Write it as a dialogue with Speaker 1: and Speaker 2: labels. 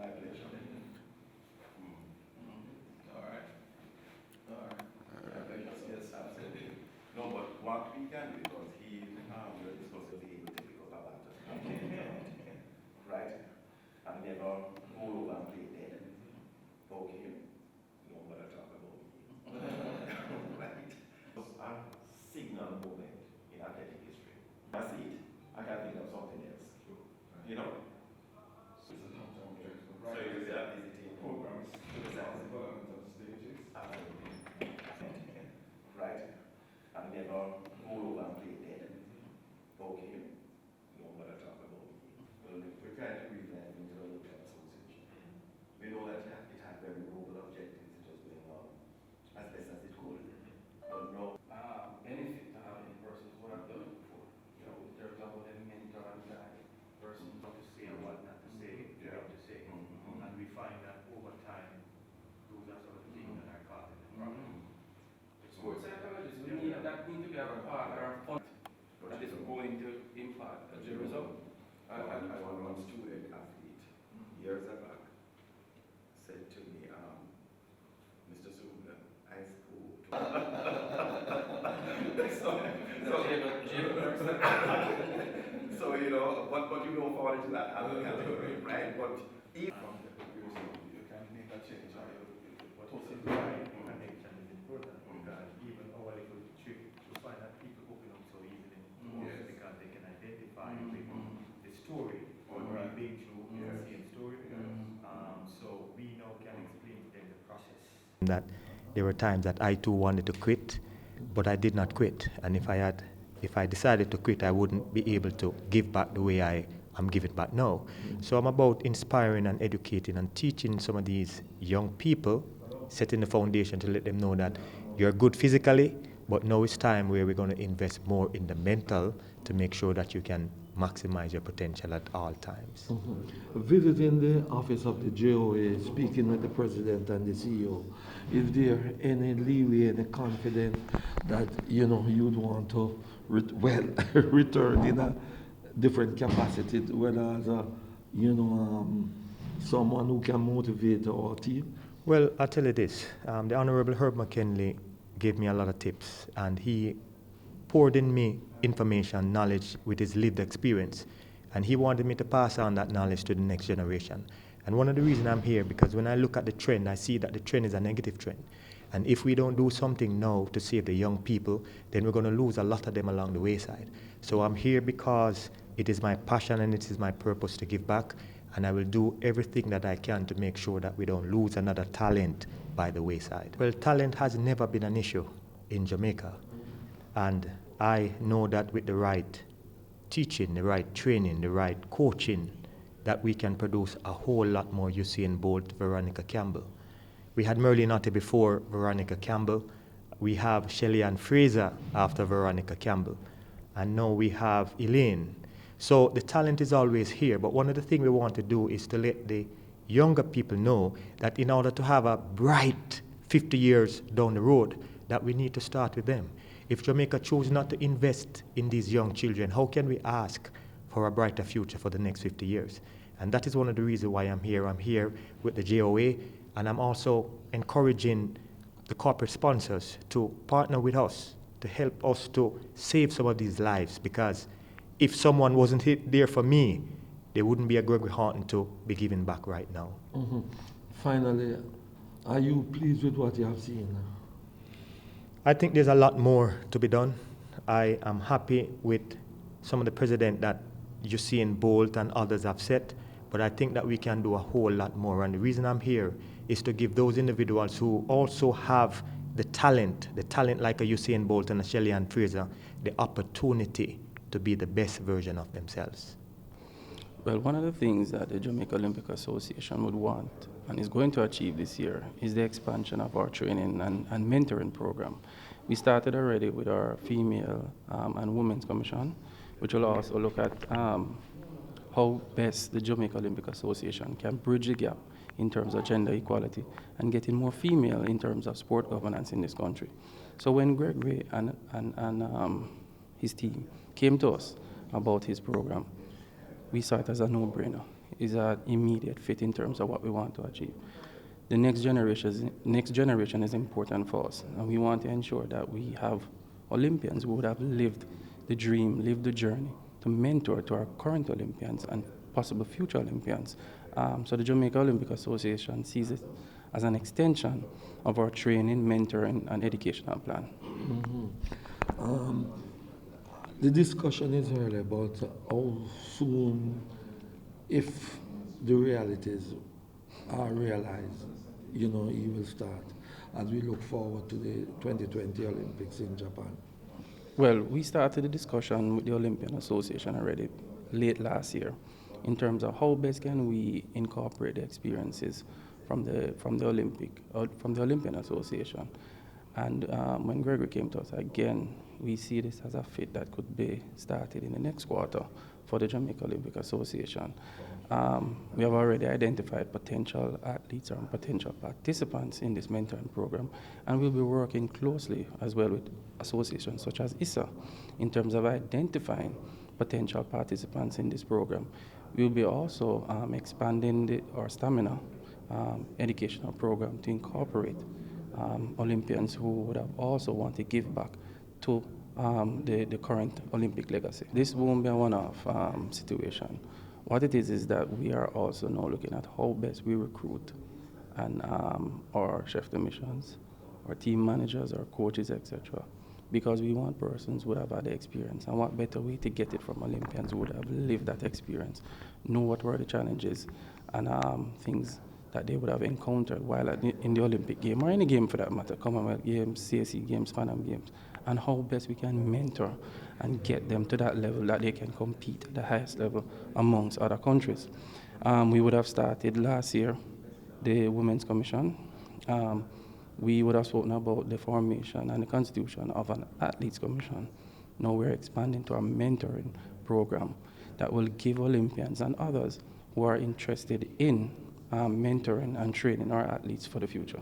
Speaker 1: My pleasure. All right. All right. Yes, absolutely. No, but what we can do, because he will discuss the able to pick up a bat, right? And never go over and play dead. Okay. No matter talk about me. Right? It's a signal moment in athletic history. I see it. I can think of something else. You know? So you are visiting programs to the developmental stages. Absolutely. Right? And never go over and play dead. Okay. No matter talk about me. Well, we're trying to rebrand into a local association. We know that it had very noble objectives. It was going on as best as it could. But no benefit to having persons who have done it before. You know, in terms of what a mentor and guide, persons what to say and what not to say, what to say. And we find that over time, those are sort of things that are causing the problem. Sports psychologists, we need that need to be our part, our fund that is going to impact as a result. I had one student athlete years back said to me, Mr. Sublan, I spoke to so you know, but you don't fall into that other category, right? But if from the person you can make a change, but also the right connection is important because even our little trick to find that people open up so easily because they can identify with the story or we've been through the same story. So we now can explain to them the process.
Speaker 2: That there were times that I too wanted to quit, but I did not quit. And if I decided to quit, I wouldn't be able to give back the way I am giving back now. So I'm about inspiring and educating and teaching some of these young people, setting the foundation to let them know that you're good physically, but now it's time where we're going to invest more in the mental to make sure that you can maximize your potential at all times.
Speaker 3: Visiting the office of the JOA, speaking with the president and the CEO, is there any leeway, any confidence that you'd want to return in a different capacity, whether as a someone who can motivate our team?
Speaker 2: Well, I'll tell you this. The Honorable Herb McKinley gave me a lot of tips, and he poured in me information, knowledge with his lived experience. And he wanted me to pass on that knowledge to the next generation. And one of the reasons I'm here, because when I look at the trend, I see that the trend is a negative trend. And if we don't do something now to save the young people, then we're going to lose a lot of them along the wayside. So I'm here because it is my passion and it is my purpose to give back. And I will do everything that I can to make sure that we don't lose another talent by the wayside. Well, talent has never been an issue in Jamaica. And I know that with the right teaching, the right training, the right coaching, that we can produce a whole lot more Usain Bolt, Veronica Campbell. We had Merlin Otte before Veronica Campbell. We have Shelly Ann Fraser after Veronica Campbell. And now we have Elaine. So the talent is always here, but one of the things we want to do is to let the younger people know that in order to have a bright 50 years down the road, that we need to start with them. If Jamaica chooses not to invest in these young children, how can we ask for a brighter future for the next 50 years? And that is one of the reasons why I'm here. I'm here with the JOA, and I'm also encouraging the corporate sponsors to partner with us to help us to save some of these lives, because if someone wasn't there for me, there wouldn't be a Gregory Haughton to be giving back right now.
Speaker 3: Finally, are you pleased with what you have seen?
Speaker 2: I think there's a lot more to be done. I am happy with some of the precedent that Usain Bolt and others have set, but I think that we can do a whole lot more. And the reason I'm here is to give those individuals who also have the talent like a Usain Bolt and a Shelly Ann Fraser, the opportunity to be the best version of themselves.
Speaker 4: Well, one of the things that the Jamaica Olympic Association would want and is going to achieve this year is the expansion of our training and mentoring program. We started already with our female and women's commission, which will also look at how best the Jamaica Olympic Association can bridge the gap in terms of gender equality and getting more female in terms of sport governance in this country. So when Gregory and his team came to us about his program, we saw it as a no-brainer. is an immediate fit in terms of what we want to achieve. The next generation is important for us, and we want to ensure that we have Olympians who would have lived the dream, lived the journey to mentor to our current Olympians and possible future Olympians. So the Jamaica Olympic Association sees it as an extension of our training, mentoring, and educational plan.
Speaker 3: The discussion is earlier about how soon, if the realities are realized, he will start as we look forward to the 2020 Olympics in Japan.
Speaker 4: Well, we started the discussion with the Olympian Association already late last year in terms of how best can we incorporate the experiences from the Olympian Association. And when Gregory came to us again, we see this as a fit that could be started in the next quarter for the Jamaica Olympic Association. We have already identified potential athletes or potential participants in this mentoring program, and we'll be working closely as well with associations such as ISA in terms of identifying potential participants in this program. We'll be also expanding our stamina educational program to incorporate Olympians who would have also want to give back to the current Olympic legacy. This won't be a one-off situation. What it is that we are also now looking at how best we recruit and our chef de missions, our team managers, our coaches, etc. Because we want persons who would have had the experience, and what better way to get it from Olympians who would have lived that experience, know what were the challenges and things that they would have encountered while in the Olympic game, or any game for that matter, Commonwealth Games, CSE Games, Pan Am Games, and how best we can mentor and get them to that level that they can compete at the highest level amongst other countries. We would have started last year the Women's Commission. We would have spoken about the formation and the constitution of an Athletes Commission. Now we're expanding to a mentoring program that will give Olympians and others who are interested in mentoring and training our athletes for the future.